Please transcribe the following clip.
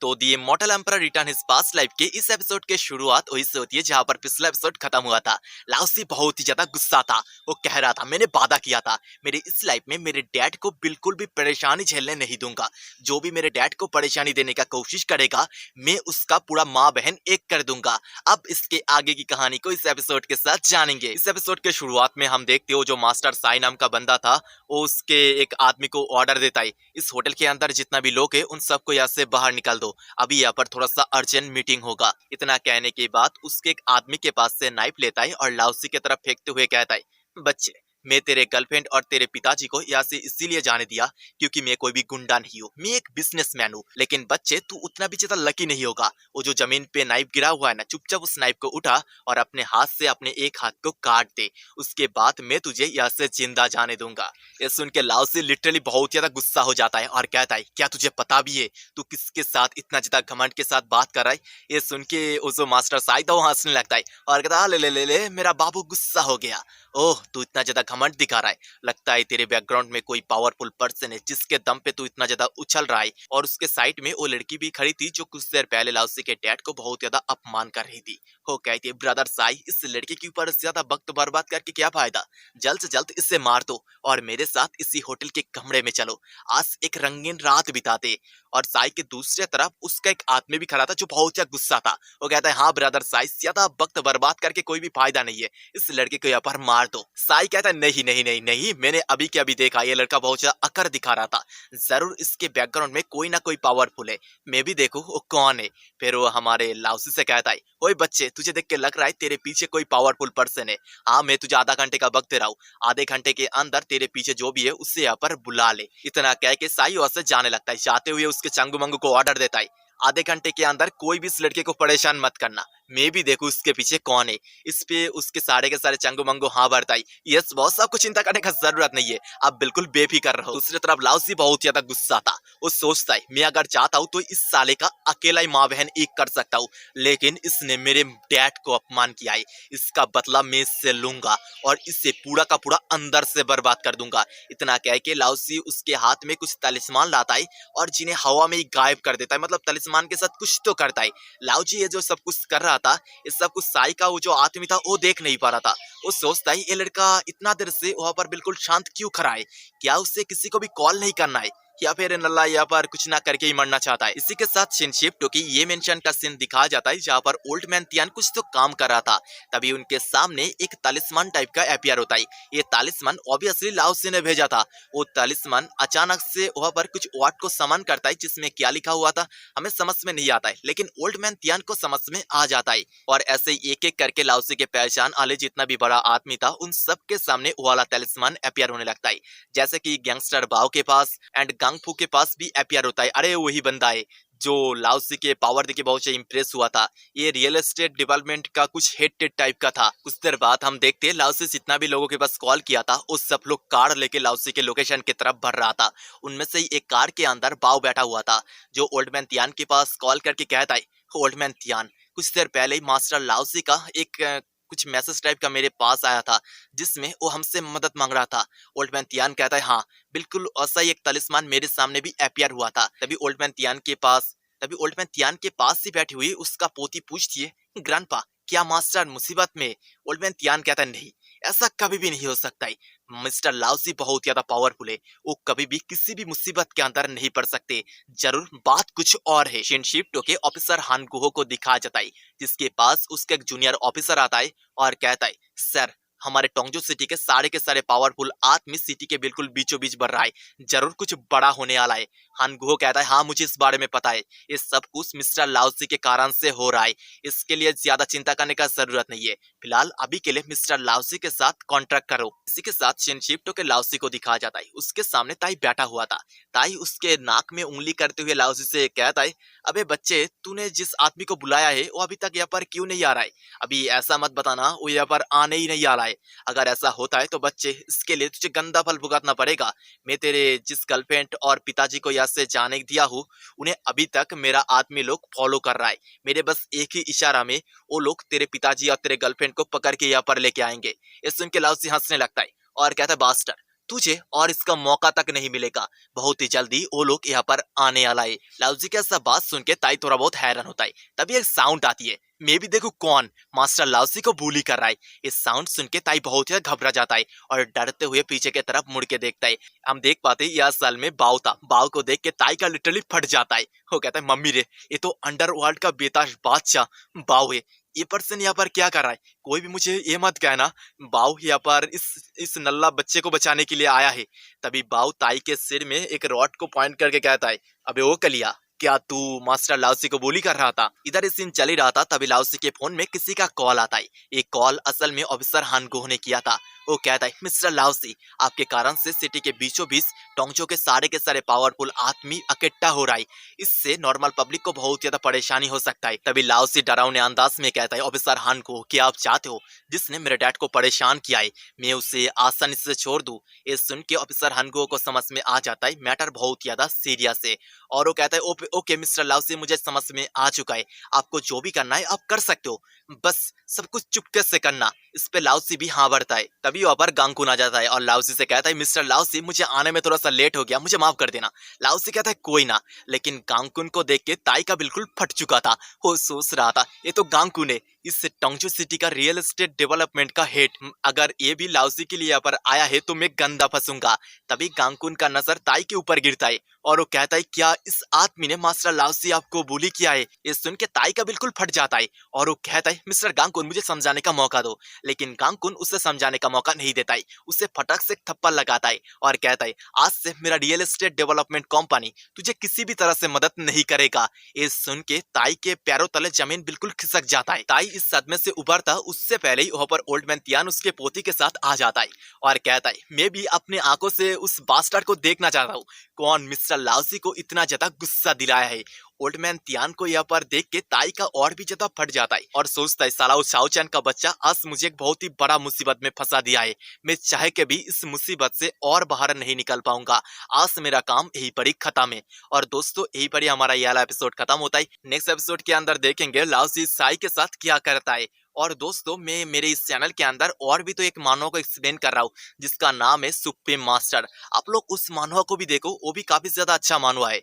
तो the immortal emperor return his past life के इस एपिसोड के शुरुआत वहीं से होती है जहां पर पिछला एपिसोड खत्म हुआ था। लाओसी बहुत ही ज्यादा गुस्सा था। वो कह रहा था मैंने वादा किया था मेरे इस लाइफ में मेरे डैड को बिल्कुल भी परेशानी झेलने नहीं दूंगा। जो भी मेरे डैड को परेशानी देने का कोशिश करेगा मैं उसका पूरा माँ बहन एक कर दूंगा। अब इसके आगे की कहानी को इस एपिसोड के साथ जानेंगे। इस एपिसोड के शुरुआत में हम देखते हो जो मास्टर साई नाम का बंदा था वो उसके एक आदमी को ऑर्डर देता है, इस होटल के अंदर जितना भी लोग है उन सबको यहाँ से बाहर निकाल दो, अभी यहाँ पर थोड़ा सा अर्जेंट मीटिंग होगा। इतना कहने के बाद उसके एक आदमी के पास से नाइफ लेता है और लाओसी की तरफ फेंकते हुए कहता है, बच्चे मैं तेरे गर्लफ्रेंड और तेरे पिताजी को यहाँ से इसीलिए जाने दिया क्योंकि मैं कोई भी गुंडा नहीं हूँ, मैं एक बिजनेसमैन हूँ। लेकिन बच्चे तू उतना भी ज्यादा लकी नहीं होगा। वो जो जमीन पे नाइफ गिरा हुआ है ना, चुपचाप उस नाइफ को उठा और अपने हाथ से अपने एक हाथ को काट दे, उसके बाद मैं तुझे यहाँ से जिंदा जाने दूंगा। ये सुन के लाओसी लिटरली बहुत ज्यादा गुस्सा हो जाता है और कहता है क्या तुझे पता भी है तू किसके साथ इतना ज्यादा घमंड के साथ बात कर रहा है। ये सुन के वो जो मास्टर साई था वो हंसने लगता है और कहता ले ले ले ले मेरा बाबू गुस्सा हो गया। ओह तू इतना ज्यादा घमंड दिखा रहा है, लगता है तेरे बैकग्राउंड में कोई पावरफुल पर्सन है जिसके दम पे तू इतना ज्यादा उछल रहा है। और उसके साइड में वो लड़की भी खड़ी थी जो कुछ देर पहले लाओसी के डैड को बहुत ज्यादा अपमान कर रही थी। वो कहती है ब्रदर साई इस लड़की के ऊपर ज्यादा वक्त बर्बाद करके क्या फायदा, जल्द से जल्द इससे मार दो और मेरे साथ इसी होटल के कमरे में चलो, आज एक रंगीन रात बिताते। और साई के दूसरी तरफ उसका एक आदमी भी खड़ा था जो बहुत ज्यादा गुस्सा था। वो कहता है हाँ ब्रदर साई ज्यादा वक्त बर्बाद करके कोई भी फायदा नहीं है, इस लड़के को यहाँ पर मार दो। साई कहता है नहीं नहीं नहीं नहीं, मैंने अभी के अभी देखा ये लड़का बहुत ज्यादा अकड़ दिखा रहा था, जरूर इसके बैकग्राउंड में कोई ना कोई पावरफुल है, मैं भी देखूं वो कौन है। फिर वो हमारे लाओसी से कहता है ओए बच्चे तुझे देख के लग रहा है तेरे पीछे कोई पावरफुल पर्सन है, हाँ मैं तुझे आधा घंटे का वक्त दे रहा हूँ, आधे घंटे के अंदर तेरे पीछे जो भी है उससे यहाँ पर बुला ले। इतना कह के साई वहां से जाने लगता है, जाते हुए उसके चंगू मंगू को ऑर्डर देता है आधे घंटे के अंदर कोई भी इस लड़के को परेशान मत करना, मैं भी देखूं उसके पीछे कौन है। इस पे उसके सारे के सारे चंगू मंगू हाँ भरता है, यस बॉस आपको चिंता करने का जरूरत नहीं है, आप बिल्कुल बेफिक्र रहो। दूसरी तरफ लाओसी बहुत ज्यादा गुस्सा था, वो सोचता है मैं अगर चाहता हूँ तो इस साले का अकेला ही माँ बहन एक कर सकता हूँ, लेकिन इसने मेरे डैड को अपमान किया है, इसका बदला मैं इससे लूंगा और इससे पूरा का पूरा अंदर से बर्बाद कर दूंगा। इतना कह के लाओसी उसके हाथ में कुछ तलिस्मान लाता है और जिन्हें हवा में ही गायब कर देता है, मतलब तलिस्मान के साथ कुछ तो करता है। लाओजी ये जो सब कुछ कर रहा था इस सब कुछ साई का वो जो आदमी था वो देख नहीं पा रहा था। वो सोचता है ये लड़का इतना देर से वहां पर बिल्कुल शांत क्यों खड़ा है, क्या उससे किसी को भी कॉल नहीं करना है या फिर नल्ला यहाँ पर कुछ ना करके ही मरना चाहता है। इसी के साथ सीन शिफ्ट होकर ये मेंशन का सीन दिखाया जाता है जहाँ पर ओल्ड मैन तियान कुछ तो काम कर रहा था, तभी उनके सामने एक तालिस्मान टाइप का अपियर होता है। ये तालिस्मान ऑब्वियसली लाओसी ने भेजा था। वो तालिस्मान अचानक से वहां पर कुछ वर्ड को समन करता है जिसमें क्या लिखा हुआ था हमें समझ में नहीं आता है, लेकिन ओल्ड मैन तियान को समझ में आ जाता है और ऐसे एक एक करके लाओसी के पहचान वाले जितना भी बड़ा आदमी था उन सबके सामने वो वाला तालिस्मान अपियर होने लगता है। जैसे कि गैंगस्टर बाओ के पास एंड गांगफू के पास भी अपियर होता है, अरे वही बंदा है जो लाओसी के पावर देके बहुत से इंप्रेस हुआ था। ये रियल एस्टेट डेवलपमेंट का कुछ हेड टाइप का था। कुछ देर बाद हम देखते हैं लाओसी जितना भी लोगों के पास कॉल किया था उस सब लोग कार लेके लाओसी के लोकेशन की तरफ बढ़ रहा था। उनमें से ही एक कार के अंदर बाव बैठा हुआ था जो ओल्ड मैन तियान के पास कॉल करके कहता है ओल्ड मैन तियान कुछ देर पहले ही मास्टर लाओसी का एक कुछ मैसेज टाइप का मेरे पास आया था जिसमें वो हमसे मदद मांग रहा था। ओल्ड मैन तियान कहता है हाँ बिल्कुल ऐसा ही एक तलिस्मान मेरे सामने भी अपियर हुआ था। तभी ओल्ड मैन तियान के पास ही बैठी हुई उसका पोती पूछती है ग्रैंडपा क्या मास्टर मुसीबत में। ओल्ड मैन तियान कहता है नहीं ऐसा कभी भी नहीं हो सकता है, मिस्टर लाओसी बहुत ज्यादा पावरफुल है, वो कभी भी किसी भी मुसीबत के अंदर नहीं पड़ सकते, जरूर बात कुछ और है। शिनशिफ्टो के ऑफिसर हानगुहो को दिखाया जाता है जिसके पास उसका एक जूनियर ऑफिसर आता है और कहता है सर हमारे टोंगजो सिटी के सारे पावरफुल आदमी सिटी के बिल्कुल बीचों बीच बढ़ रहा है, जरूर कुछ बड़ा होने वाला है। हानगुहो कहता है हाँ मुझे इस बारे में पता है, ये सब कुछ मिस्टर लाओसी के कारण से हो रहा है, इसके लिए ज्यादा चिंता करने का जरूरत नहीं है, फिलहाल अभी के लिए मिस्टर लाओसी के साथ कॉन्ट्रैक्ट करो। इसी के साथ शिनशिफ्टो के लाओसी को दिखाया जाता है, उसके सामने ताई बैठा हुआ था। ताई उसके नाक में उंगली करते हुए लाओसी से कहता है अबे बच्चे तूने जिस आदमी को बुलाया है वो अभी तक यहाँ पर क्यों नहीं आ रहा है, अभी ऐसा मत बताना वो यहाँ पर आने ही नहीं आ रहा है, अगर ऐसा होता है तो बच्चे इसके लिए तुझे गंदा फल भुगतना पड़ेगा। मैं तेरे जिस गर्लफ्रेंड और पिताजी को यहाँ से जाने दिया हूँ उन्हें अभी तक मेरा आदमी लोग फॉलो कर रहा है, मेरे बस एक ही इशारा में वो लोग तेरे पिताजी और तेरे गर्लफ्रेंड को पकड़ के यहाँ पर लेके आएंगे। ये सुन के लाओसी हंसने लगता है और कहता है बास्टर तुझे और इसका मौका तक नहीं मिलेगा। बहुत ही जल्दी वो लोग यहाँ पर आने वाला है। लाउजी की ऐसा बात सुन के ताई थोड़ा बहुत हैरान होता है। तभी एक साउंड आती है। मैं भी देखूं कौन मास्टर लाउसी को bully कर रहा है। इस साउंड सुन के ताई बहुत ही घबरा जाता है और डरते हुए पीछे की तरफ मुड़ के देखता है। हम देख पाते हैं यह असल में बाव था। बाव को देख के ताई का लिटरली फट जाता है। वो कहता है मम्मी रे, ये तो अंडरवर्ल्ड का बेताज बादशाह बाव है। ये पर्सन यहाँ पर क्या कर रहा है? कोई भी मुझे ये मत कहना बाव यहाँ पर इस नल्ला बच्चे को बचाने के लिए आया है। तभी बाव ताई के सिर में एक रॉड को पॉइंट करके कहता है, अबे ओ कलिया, क्या तू मास्टर लाउसी को bully कर रहा था? इधर इस सीन चल ही रहा था। तभी लाउसी के फोन में किसी का कॉल आता है। एक कॉल असल में ऑफिसर हानगो ने किया था। वो कहता है, मिस्टर लाउसी, आपके कारण से सिटी के बीचों बीच टोंगचो के सारे पावरफुल आदमी इकट्ठा हो रहा है। इससे नॉर्मल पब्लिक को बहुत ज्यादा परेशानी हो सकता है। तभी लाउसी डरावने अंदाज में कहता है, ऑफिसर हानगो, क्या आप चाहते हो जिसने मेरे डैड को परेशान किया है मैं उसे आसानी से छोड़ दूं? ये सुन के ऑफिसर हानगो को समझ में आ जाता है मैटर बहुत ज्यादा सीरियस है। और वो कहता है, ओके मिस्टर लाउसी, मुझे समझ में आ चुका है। आपको जो भी करना है आप कर सकते हो, बस सब कुछ चुपके से करना। इस पे लाउसी भी हाँ भरता है। तभी वहां पर गांगकुन आ जाता है और लाउसी से कहता है, मिस्टर लाउसी, मुझे आने में थोड़ा सा लेट हो गया, मुझे माफ कर देना। लाउसी कहता है, कोई ना। लेकिन गांगकुन को देख के ताई का बिल्कुल फट चुका था। वो सोच रहा था, ये तो गांगकुन है, इस टोंगचो सिटी का रियल एस्टेट डेवलपमेंट का हेड। अगर ये भी लाउसी के लिए यहाँ पर आया है तो मैं गंदा फंसूंगा। तभी गांगकुन का नजर ताई के ऊपर गिरता है और वो कहता है, क्या इस आदमी ने मास्टर लाउसी आपको bully किया है? ये सुन के ताई का बिल्कुल फट जाता है और वो कहता है, मिस्टर गांगकुन, मुझे समझाने का मौका दो। लेकिन गांगकुन उसे समझाने का मौका नहीं देता है। उसे फटक से थप्पड़ लगाता है और कहता है, आज से मेरा रियल एस्टेट डेवलपमेंट कंपनी तुझे किसी भी तरह से मदद नहीं करेगा। ये सुन के ताई के पैरों तले जमीन बिल्कुल खिसक जाता है। ताई इस सदमे से उबरता उससे पहले ही वहां पर ओल्ड मैन तियान उसके पोती के साथ आ जाता है और कहता है, मैं भी अपने आंखों से उस बास्टर्ड को देखना चाहता हूँ। कौन मिस्टर लाउसी को इतना ज्यादा गुस्सा दिलाया है? ओल्ड मैन तियान को यहाँ पर देख के ताई का और भी ज्यादा फट जाता है और सोचता है, साला वो शाओ चैन का बच्चा आज मुझे एक बहुत ही बड़ा मुसीबत में फंसा दिया है। मैं चाहे के भी इस मुसीबत से और बाहर नहीं निकल पाऊंगा। आज मेरा काम यही पर ही खत्म है। और दोस्तों, यही पर ही हमारा ये वाला एपिसोड खत्म होता है। नेक्स्ट एपिसोड के अंदर देखेंगे लाउसी साई के साथ क्या करता है। और दोस्तों, मैं मेरे इस चैनल के अंदर और भी तो एक मानव को एक्सप्लेन कर रहा हूँ जिसका नाम है सुप्रीम मास्टर। आप लोग उस मानव को भी देखो, वो भी काफी ज्यादा अच्छा मानव है।